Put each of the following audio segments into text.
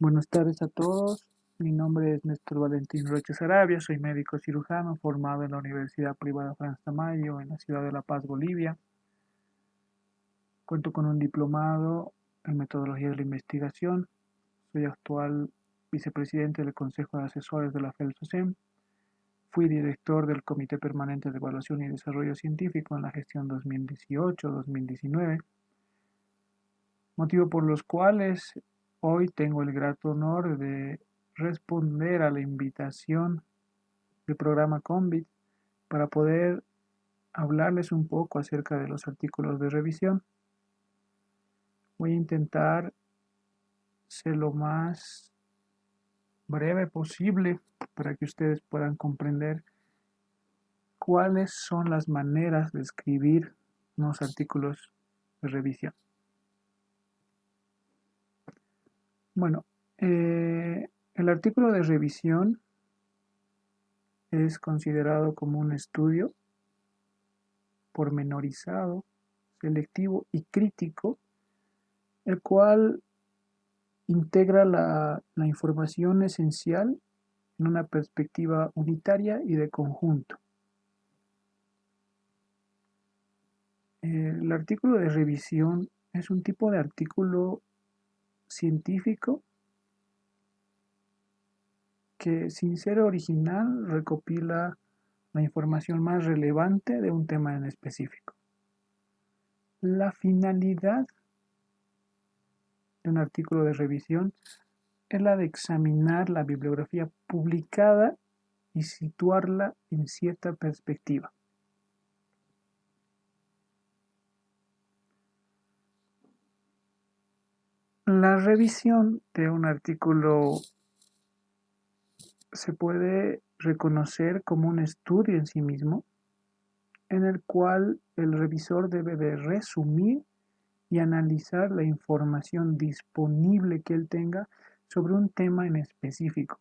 Buenas tardes a todos. Mi nombre es Néstor Valentín Rocha Sarabia, soy médico cirujano formado en la Universidad Privada Franz Tamayo en la ciudad de La Paz, Bolivia. Cuento con un diplomado en metodología de la investigación. Soy actual vicepresidente del Consejo de Asesores de la FELSUSEM. Fui director del Comité Permanente de Evaluación y Desarrollo Científico en la gestión 2018-2019, motivo por los cuales hoy tengo el grato honor de responder a la invitación del programa CONVIT para poder hablarles un poco acerca de los artículos de revisión. Voy a intentar ser lo más breve posible para que ustedes puedan comprender cuáles son las maneras de escribir unos artículos de revisión. Bueno, el artículo de revisión es considerado como un estudio pormenorizado, selectivo y crítico, el cual integra la información esencial en una perspectiva unitaria y de conjunto. El artículo de revisión es un tipo de artículo científico que, sin ser original, recopila la información más relevante de un tema en específico. La finalidad de un artículo de revisión es la de examinar la bibliografía publicada y situarla en cierta perspectiva. La revisión de un artículo se puede reconocer como un estudio en sí mismo, en el cual el revisor debe de resumir y analizar la información disponible que él tenga sobre un tema en específico,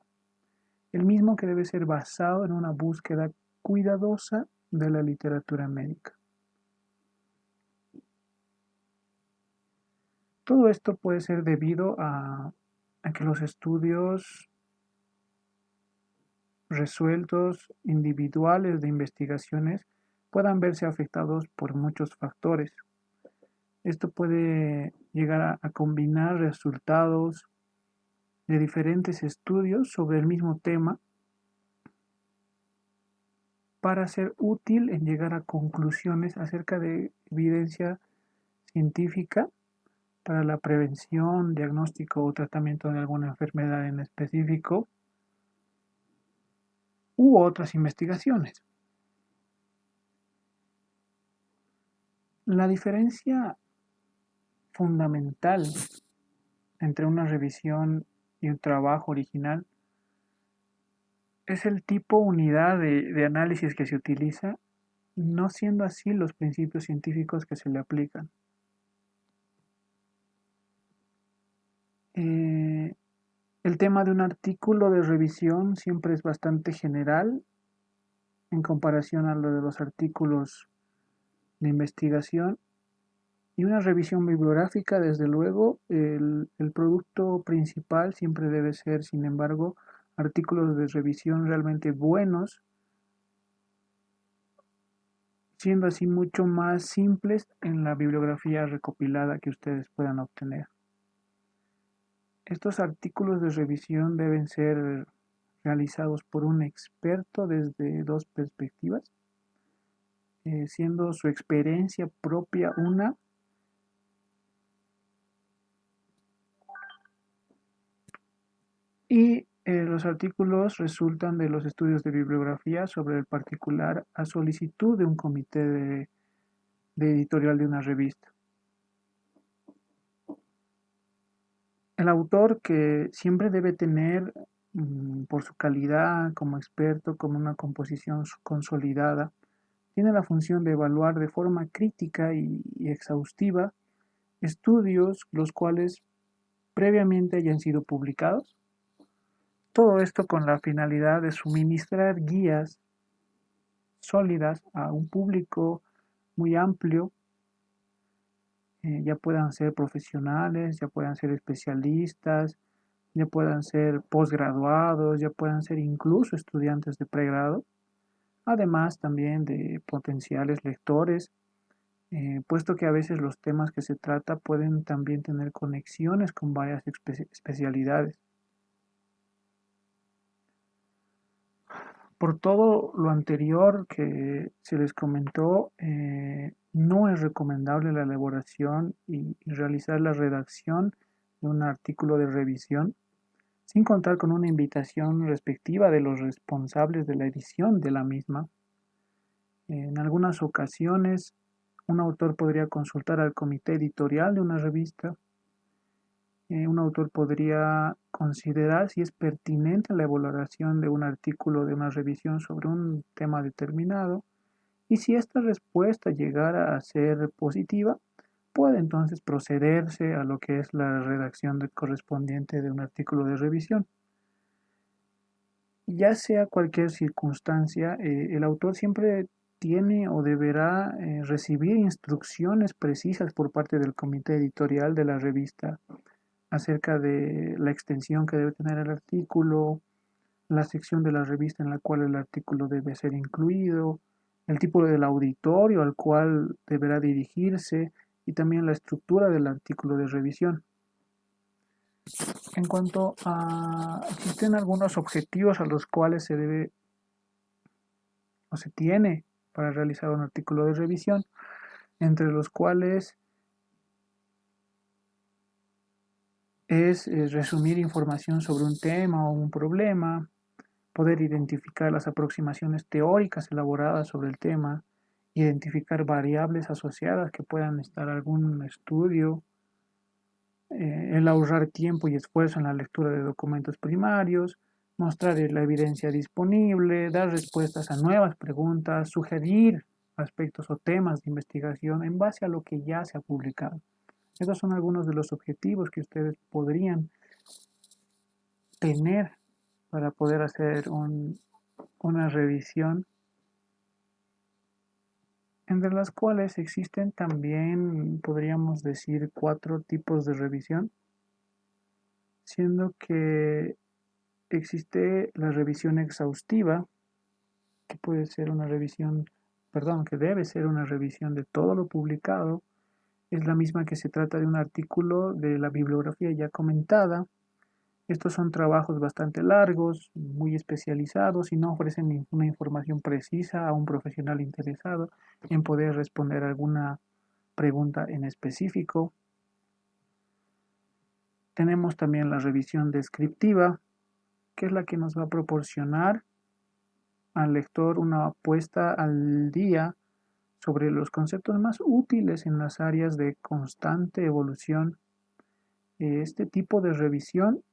el mismo que debe ser basado en una búsqueda cuidadosa de la literatura médica. Todo esto puede ser debido a que los estudios resueltos individuales de investigaciones puedan verse afectados por muchos factores. Esto puede llegar a combinar resultados de diferentes estudios sobre el mismo tema para ser útil en llegar a conclusiones acerca de evidencia científica para la prevención, diagnóstico o tratamiento de alguna enfermedad en específico u otras investigaciones. La diferencia fundamental entre una revisión y un trabajo original es el tipo unidad de análisis que se utiliza, no siendo así los principios científicos que se le aplican. El tema de un artículo de revisión siempre es bastante general en comparación a lo de los artículos de investigación, y una revisión bibliográfica, desde luego, el producto principal siempre debe ser, sin embargo, artículos de revisión realmente buenos, siendo así mucho más simples en la bibliografía recopilada que ustedes puedan obtener. Estos artículos de revisión deben ser realizados por un experto desde dos perspectivas, siendo su experiencia propia una y los artículos resultan de los estudios de bibliografía sobre el particular a solicitud de un comité de editorial de una revista. El autor, que siempre debe tener, por su calidad como experto, como una composición consolidada, tiene la función de evaluar de forma crítica y exhaustiva estudios los cuales previamente hayan sido publicados. Todo esto con la finalidad de suministrar guías sólidas a un público muy amplio, ya puedan ser profesionales, ya puedan ser especialistas ya puedan ser posgraduados, ya puedan ser incluso estudiantes de pregrado, además también de potenciales lectores, puesto que a veces los temas que se trata pueden también tener conexiones con varias especialidades. Por todo lo anterior que se les comentó, no es recomendable la elaboración y realizar la redacción de un artículo de revisión sin contar con una invitación respectiva de los responsables de la edición de la misma. En algunas ocasiones, un autor podría consultar al comité editorial de una revista. Un autor podría considerar si es pertinente la elaboración de un artículo de una revisión sobre un tema determinado, y si esta respuesta llegara a ser positiva, puede entonces procederse a lo que es la redacción correspondiente de un artículo de revisión. Ya sea cualquier circunstancia, el autor siempre tiene o deberá recibir instrucciones precisas por parte del comité editorial de la revista acerca de la extensión que debe tener el artículo, la sección de la revista en la cual el artículo debe ser incluido, el tipo del auditorio al cual deberá dirigirse y también la estructura del artículo de revisión. En cuanto a, existen algunos objetivos a los cuales se debe o se tiene para realizar un artículo de revisión, entre los cuales es resumir información sobre un tema o un problema, poder identificar las aproximaciones teóricas elaboradas sobre el tema, identificar variables asociadas que puedan estar en algún estudio, el ahorrar tiempo y esfuerzo en la lectura de documentos primarios, mostrar la evidencia disponible, dar respuestas a nuevas preguntas, sugerir aspectos o temas de investigación en base a lo que ya se ha publicado. Esos son algunos de los objetivos que ustedes podrían tener para poder hacer una revisión, entre las cuales existen también, podríamos decir, 4 tipos de revisión, siendo que existe la revisión exhaustiva, que puede ser una revisión, perdón, que debe ser una revisión de todo lo publicado. Es la misma que se trata de un artículo de la bibliografía ya comentada. Estos son trabajos bastante largos, muy especializados y no ofrecen ninguna información precisa a un profesional interesado en poder responder alguna pregunta en específico. Tenemos también la revisión descriptiva, que es la que nos va a proporcionar al lector una puesta al día sobre los conceptos más útiles en las áreas de constante evolución. Este tipo de revisión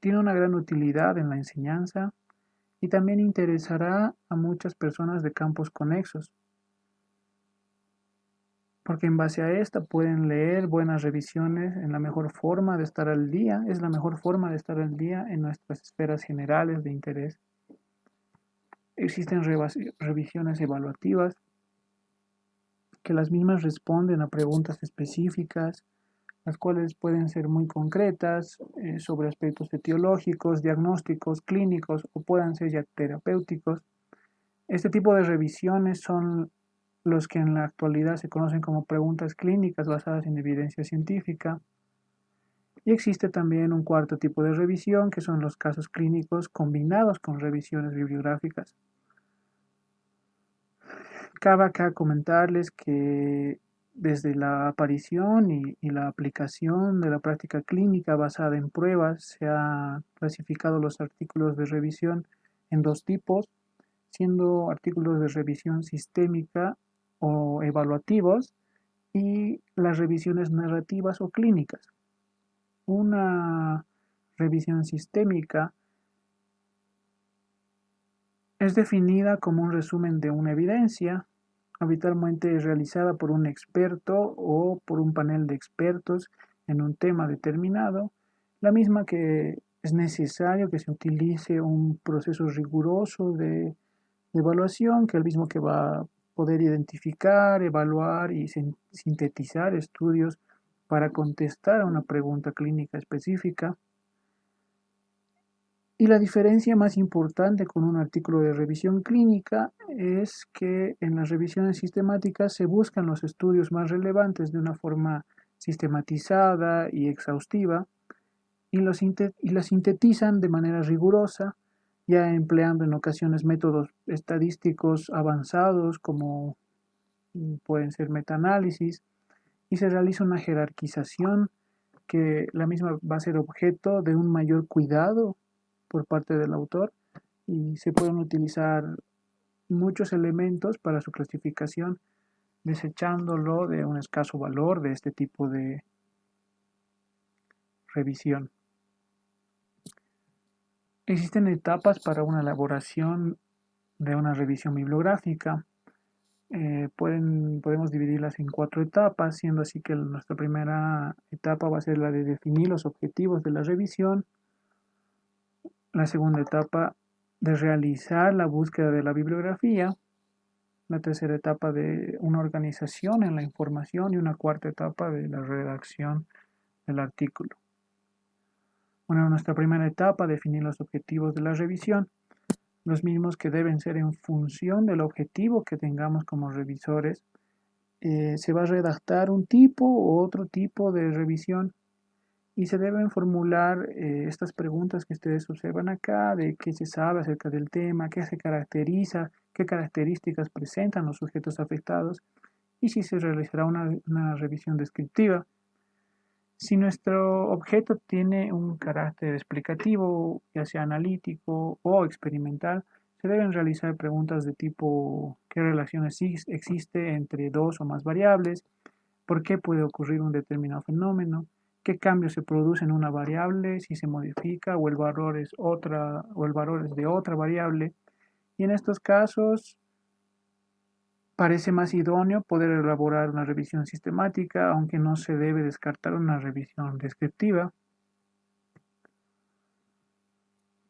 tiene una gran utilidad en la enseñanza y también interesará a muchas personas de campos conexos, porque en base a esta pueden leer buenas revisiones en la mejor forma de estar al día, es la mejor forma de estar al día en nuestras esferas generales de interés. Existen revisiones evaluativas que las mismas responden a preguntas específicas, las cuales pueden ser muy concretas sobre aspectos etiológicos, diagnósticos, clínicos o puedan ser ya terapéuticos. Este tipo de revisiones son los que en la actualidad se conocen como preguntas clínicas basadas en evidencia científica. Y existe también un cuarto tipo de revisión, que son los casos clínicos combinados con revisiones bibliográficas. Cabe acá comentarles que desde la aparición y la aplicación de la práctica clínica basada en pruebas, se han clasificado los artículos de revisión en 2 tipos, siendo artículos de revisión sistémica o evaluativos y las revisiones narrativas o clínicas. Una revisión sistémica es definida como un resumen de una evidencia, habitualmente realizada por un experto o por un panel de expertos en un tema determinado, la misma que es necesario que se utilice un proceso riguroso de evaluación, que es el mismo que va a poder identificar, evaluar y sintetizar estudios para contestar a una pregunta clínica específica. Y la diferencia más importante con un artículo de revisión clínica es que en las revisiones sistemáticas se buscan los estudios más relevantes de una forma sistematizada y exhaustiva y los sintetizan de manera rigurosa, ya empleando en ocasiones métodos estadísticos avanzados como pueden ser metaanálisis, y se realiza una jerarquización que la misma va a ser objeto de un mayor cuidado por parte del autor y se pueden utilizar muchos elementos para su clasificación, desechándolo de un escaso valor de este tipo de revisión. Existen etapas para una elaboración de una revisión bibliográfica. Podemos dividirlas en 4 etapas, siendo así que nuestra primera etapa va a ser la de definir los objetivos de la revisión, la segunda etapa de realizar la búsqueda de la bibliografía, la tercera etapa de una organización en la información y una cuarta etapa de la redacción del artículo. Bueno, en nuestra primera etapa, definir los objetivos de la revisión, los mismos que deben ser en función del objetivo que tengamos como revisores. Se va a redactar un tipo u otro tipo de revisión y se deben formular estas preguntas que ustedes observan acá, de qué se sabe acerca del tema, qué se caracteriza, qué características presentan los sujetos afectados y si se realizará una revisión descriptiva. Si nuestro objeto tiene un carácter explicativo, ya sea analítico o experimental, se deben realizar preguntas de tipo ¿qué relación existe entre dos o más variables? ¿Por qué puede ocurrir un determinado fenómeno? ¿Qué cambio se produce en una variable si se modifica o el valor es de otra variable? Y en estos casos parece más idóneo poder elaborar una revisión sistemática, aunque no se debe descartar una revisión descriptiva.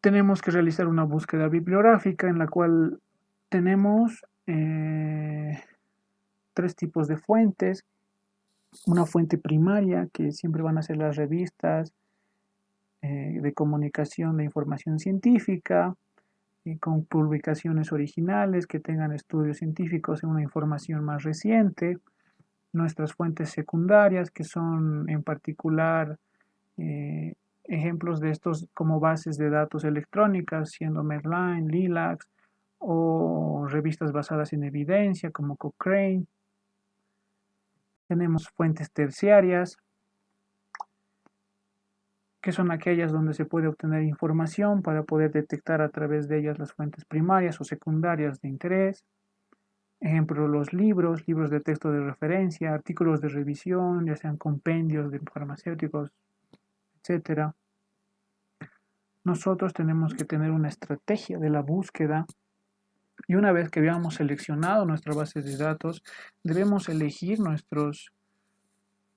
Tenemos que realizar una búsqueda bibliográfica en la cual tenemos 3 tipos de fuentes. Una fuente primaria, que siempre van a ser las revistas de comunicación de información científica, con publicaciones originales que tengan estudios científicos en una información más reciente. Nuestras fuentes secundarias, que son en particular ejemplos de estos como bases de datos electrónicas, siendo Medline, Lilacs, o revistas basadas en evidencia como Cochrane. Tenemos fuentes terciarias, que son aquellas donde se puede obtener información para poder detectar a través de ellas las fuentes primarias o secundarias de interés. Ejemplo, los libros de texto de referencia, artículos de revisión, ya sean compendios de farmacéuticos, etcétera. Nosotros tenemos que tener una estrategia de la búsqueda y una vez que hayamos seleccionado nuestra base de datos, debemos elegir nuestros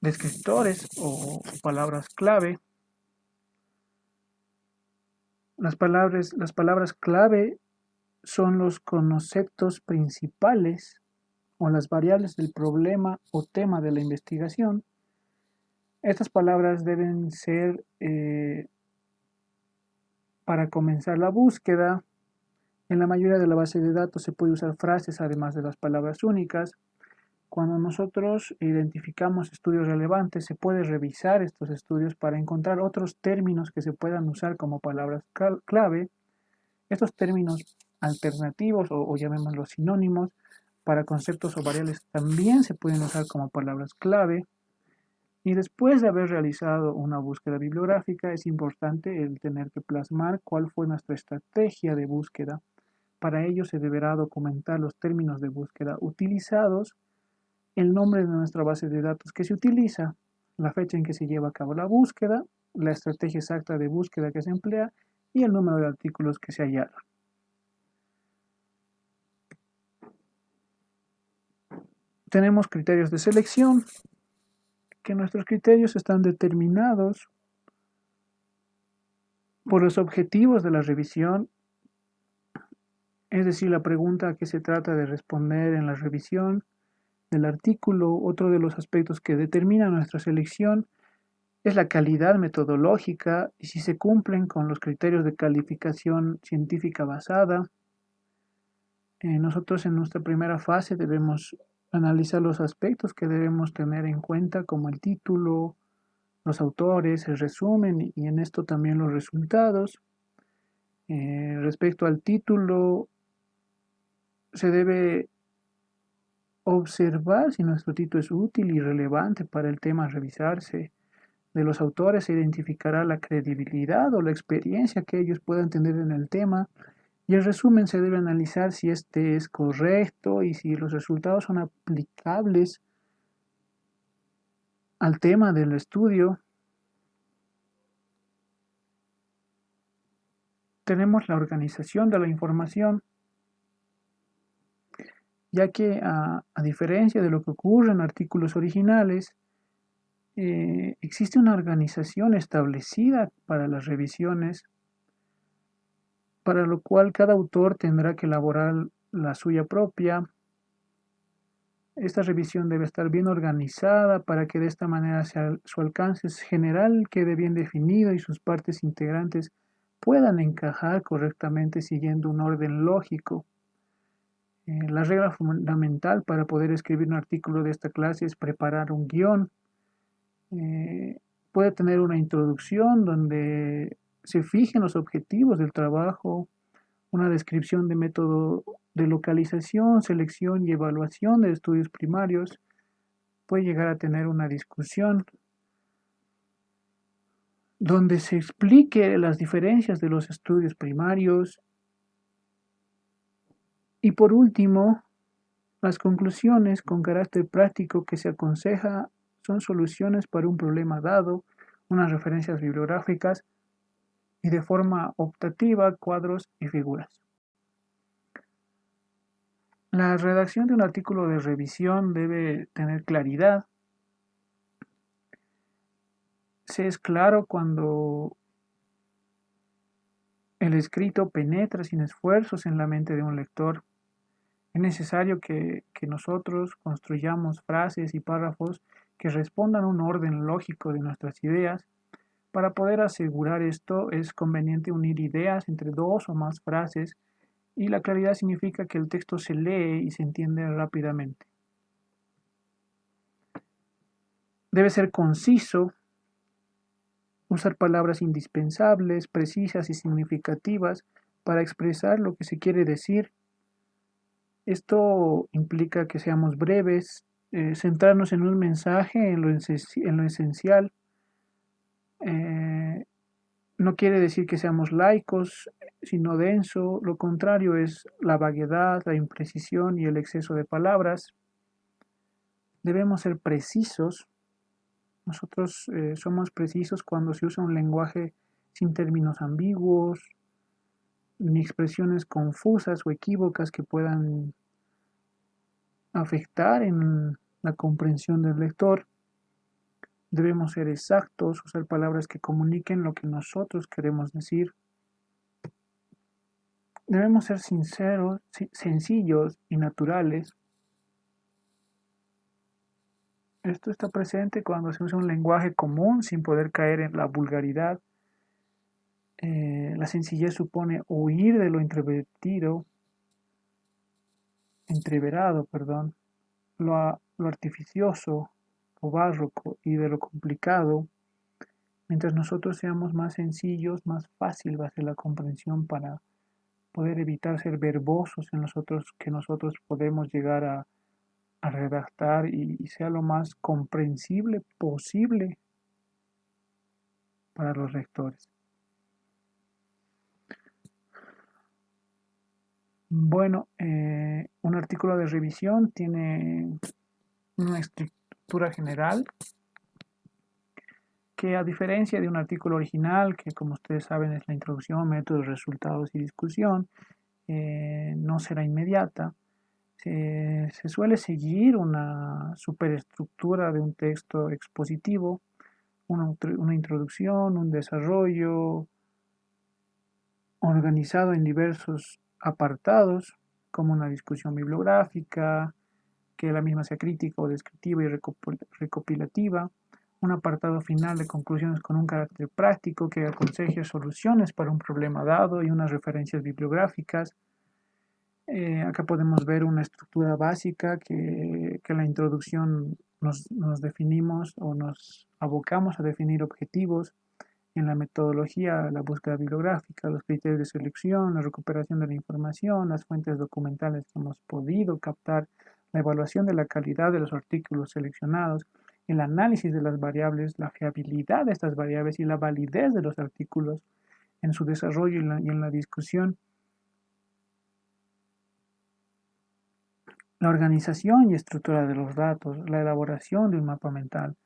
descriptores o palabras clave. Las palabras clave son los conceptos principales o las variables del problema o tema de la investigación. Estas palabras deben ser para comenzar la búsqueda. En la mayoría de la base de datos se puede usar frases además de las palabras únicas. Cuando nosotros identificamos estudios relevantes, se puede revisar estos estudios para encontrar otros términos que se puedan usar como palabras clave. Estos términos alternativos o llamémoslos sinónimos para conceptos o variables también se pueden usar como palabras clave. Y después de haber realizado una búsqueda bibliográfica, es importante el tener que plasmar cuál fue nuestra estrategia de búsqueda. Para ello se deberá documentar los términos de búsqueda utilizados, el nombre de nuestra base de datos que se utiliza, la fecha en que se lleva a cabo la búsqueda, la estrategia exacta de búsqueda que se emplea y el número de artículos que se hallaron. Tenemos criterios de selección, que nuestros criterios están determinados por los objetivos de la revisión, es decir, la pregunta a qué se trata de responder en la revisión del artículo. Otro de los aspectos que determina nuestra selección es la calidad metodológica y si se cumplen con los criterios de calificación científica basada. Nosotros en nuestra primera fase debemos analizar los aspectos que debemos tener en cuenta, como el título, los autores, el resumen y en esto también los resultados. Respecto al título, se debe observar si nuestro título es útil y relevante para el tema a revisarse. De los autores se identificará la credibilidad o la experiencia que ellos puedan tener en el tema y el resumen se debe analizar si este es correcto y si los resultados son aplicables al tema del estudio. Tenemos la organización de la información, ya que a diferencia de lo que ocurre en artículos originales, existe una organización establecida para las revisiones, para lo cual cada autor tendrá que elaborar la suya propia. Esta revisión debe estar bien organizada para que de esta manera su alcance general quede bien definido y sus partes integrantes puedan encajar correctamente siguiendo un orden lógico. La regla fundamental para poder escribir un artículo de esta clase es preparar un guión. Eh, Puede tener una introducción donde se fijen los objetivos del trabajo, una descripción de método de localización, selección y evaluación de estudios primarios. Puede llegar a tener una discusión donde se explique las diferencias de los estudios primarios y por último, las conclusiones con carácter práctico que se aconseja son soluciones para un problema dado, unas referencias bibliográficas y de forma optativa cuadros y figuras. La redacción de un artículo de revisión debe tener claridad. Se es claro cuando el escrito penetra sin esfuerzos en la mente de un lector. Es necesario que nosotros construyamos frases y párrafos que respondan a un orden lógico de nuestras ideas. Para poder asegurar esto es conveniente unir ideas entre dos o más frases y la claridad significa que el texto se lee y se entiende rápidamente. Debe ser conciso, usar palabras indispensables, precisas y significativas para expresar lo que se quiere decir. Esto implica que seamos breves, centrarnos en un mensaje, en lo esencial. Eh, no quiere decir que seamos laicos, sino denso. Lo contrario es la vaguedad, la imprecisión y el exceso de palabras. Debemos ser precisos. Nosotros somos precisos cuando se usa un lenguaje sin términos ambiguos, ni expresiones confusas o equívocas que puedan afectar en la comprensión del lector. Debemos ser exactos, usar palabras que comuniquen lo que nosotros queremos decir. Debemos ser sinceros, sencillos y naturales. Esto está presente cuando se usa un lenguaje común sin poder caer en la vulgaridad. La sencillez supone huir de lo entreverado, perdón, lo artificioso, lo barroco y de lo complicado. Mientras nosotros seamos más sencillos, más fácil va a ser la comprensión para poder evitar ser verbosos en nosotros, que nosotros podemos llegar a redactar y sea lo más comprensible posible para los lectores. Bueno, un artículo de revisión tiene una estructura general que a diferencia de un artículo original, que como ustedes saben es la introducción, métodos, resultados y discusión, no será inmediata. Se suele seguir una superestructura de un texto expositivo, una introducción, un desarrollo organizado en diversos apartados, como una discusión bibliográfica, que la misma sea crítica o descriptiva y recopilativa, un apartado final de conclusiones con un carácter práctico que aconseje soluciones para un problema dado y unas referencias bibliográficas. Acá podemos ver una estructura básica que en la introducción nos definimos o nos abocamos a definir objetivos en la metodología, la búsqueda bibliográfica, los criterios de selección, la recuperación de la información, las fuentes documentales que hemos podido captar, la evaluación de la calidad de los artículos seleccionados, el análisis de las variables, la fiabilidad de estas variables y la validez de los artículos en su desarrollo y en la discusión, la organización y estructura de los datos, la elaboración de un mapa mental.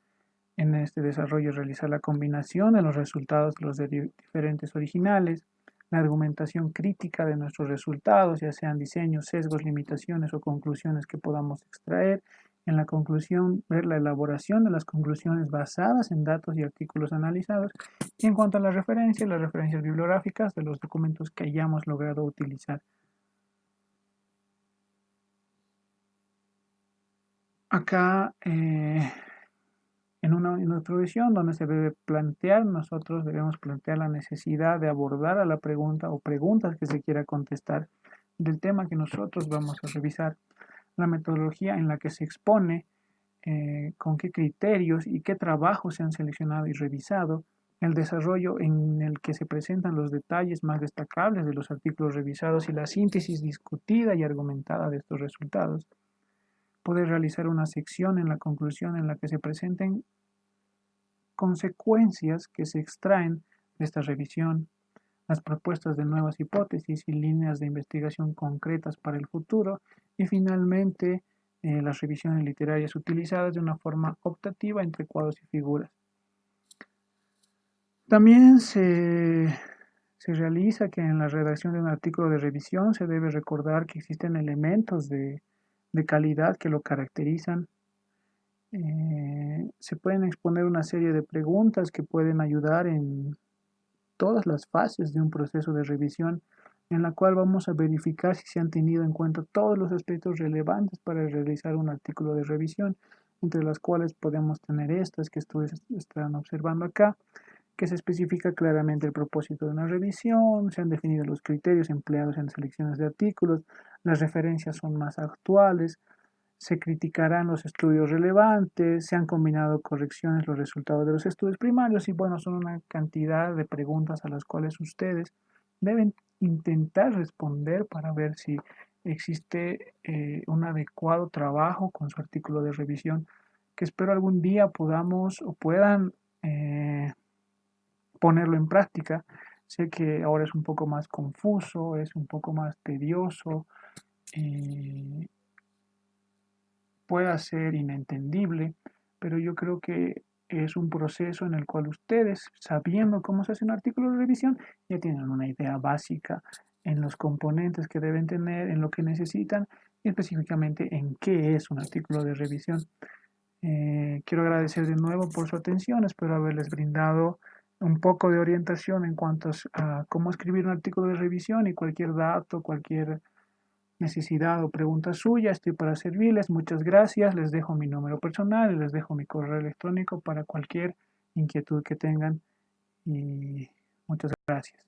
En este desarrollo realizar la combinación de los resultados de los diferentes originales, la argumentación crítica de nuestros resultados, ya sean diseños, sesgos, limitaciones o conclusiones que podamos extraer. En la conclusión, ver la elaboración de las conclusiones basadas en datos y artículos analizados. Y en cuanto a las referencias bibliográficas de los documentos que hayamos logrado utilizar. Acá en una introducción donde se debe plantear, nosotros debemos plantear la necesidad de abordar a la pregunta o preguntas que se quiera contestar del tema que nosotros vamos a revisar, la metodología en la que se expone, con qué criterios y qué trabajos se han seleccionado y revisado, el desarrollo en el que se presentan los detalles más destacables de los artículos revisados y la síntesis discutida y argumentada de estos resultados. Poder realizar una sección en la conclusión en la que se presenten consecuencias que se extraen de esta revisión, las propuestas de nuevas hipótesis y líneas de investigación concretas para el futuro y finalmente las revisiones literarias utilizadas de una forma optativa entre cuadros y figuras. También se realiza que en la redacción de un artículo de revisión se debe recordar que existen elementos de calidad que lo caracterizan. Se pueden exponer una serie de preguntas que pueden ayudar en todas las fases de un proceso de revisión en la cual vamos a verificar si se han tenido en cuenta todos los aspectos relevantes para realizar un artículo de revisión, entre las cuales podemos tener estas que ustedes están observando acá, que se especifica claramente el propósito de una revisión, se han definido los criterios empleados en selecciones de artículos, las referencias son más actuales, se criticarán los estudios relevantes, se han combinado correcciones los resultados de los estudios primarios y bueno, son una cantidad de preguntas a las cuales ustedes deben intentar responder para ver si existe un adecuado trabajo con su artículo de revisión que espero algún día podamos o puedan ponerlo en práctica. Sé que ahora es un poco más confuso, es un poco más tedioso y pueda ser inentendible, pero yo creo que es un proceso en el cual ustedes, sabiendo cómo se hace un artículo de revisión, ya tienen una idea básica en los componentes que deben tener, en lo que necesitan y específicamente en qué es un artículo de revisión. Quiero agradecer de nuevo por su atención, espero haberles brindado un poco de orientación en cuanto a cómo escribir un artículo de revisión y cualquier dato, cualquier necesidad o pregunta suya, estoy para servirles. Muchas gracias. Les dejo mi número personal y les dejo mi correo electrónico para cualquier inquietud que tengan y muchas gracias.